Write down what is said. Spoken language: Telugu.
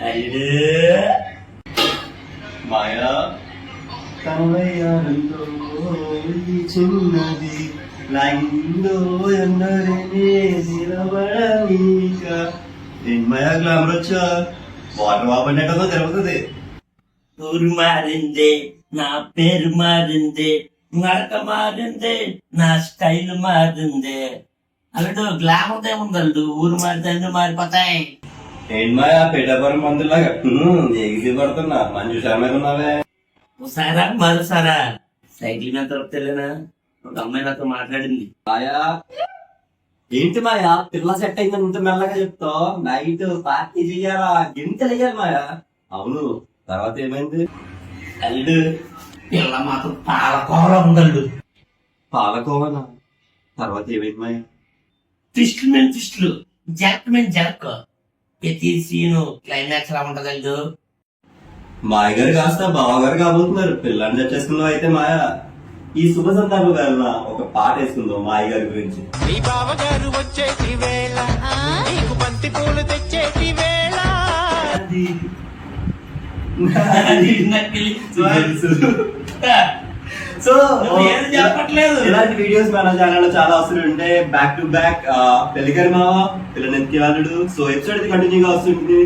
అయ్యే మాయా తనవయ్యారంలో ఈ చిన్నది లైన్లో ఎందరినీ నిలబడనీక. ఏం మాయా గ్లామర్ వచ్చా వాటర్ వాపడినట్టదో జరుగుతుంది. ఊరు మారింది, నా పేరు మారింది, నడక మారింది, నా స్టైల్ మారింది. అల్లుడు గ్లామర్ ఏముంది అల్లుడు, ఊరు మారితే అన్ని మారిపోతాయి. ఏంటి మాయా పేటపురం మందులాగా ఎగిసి పడుతున్నా మంజు శర్మ ఉన్నావే. ఒకసారా మరోసారా సైకిల్ మీద దొరుకుతలేనా ఒక అమ్మాయి నాతో మాట్లాడింది. మాయా ఏంటి మాయా పిల్ల సెట్ అయిందని ఇంత మెల్లగా చెప్తావు. నైట్ పార్టీ చెయ్యాలా గింతలు వెయ్యాలి మాయా. అవును తర్వాత ఏమైంది? అల్లుడు పిల్ల మాత్రం పాలకూర ఉందల్లుడు. పాలకోవనా? తర్వాత ఏమైంది మాయా? ట్విస్టులు మీద ట్విస్టులు, జరక్ మీద జరక్, ప్రతి సీను క్లైమాక్స్ లా ఉంటది అల్లుడు. మాయ గారు కాస్త బావగారు కాబోతున్నారు. పిల్లని తెచ్చేసుకుందాం అయితే మాయా. ఈ శుభ సందర్భంగా ఒక పాట వేసుకుందాం మాయ గారి గురించి. మీ బావగారు వచ్చేటి వేళ, నీకు బంతి పూలు తెచ్చేటి వేళ. సో ఏం చెప్పట్లేదు. ఇలాంటి వీడియోస్ మన ఛానల్ లో చాలా వస్తుంటే బ్యాక్ టు బ్యాక్ పెళ్లిగారి మావ పిల్లని ఎత్తి వాళ్ళుడు. సో ఎపిసోడ్ కంటిన్యూగా వస్తుంది.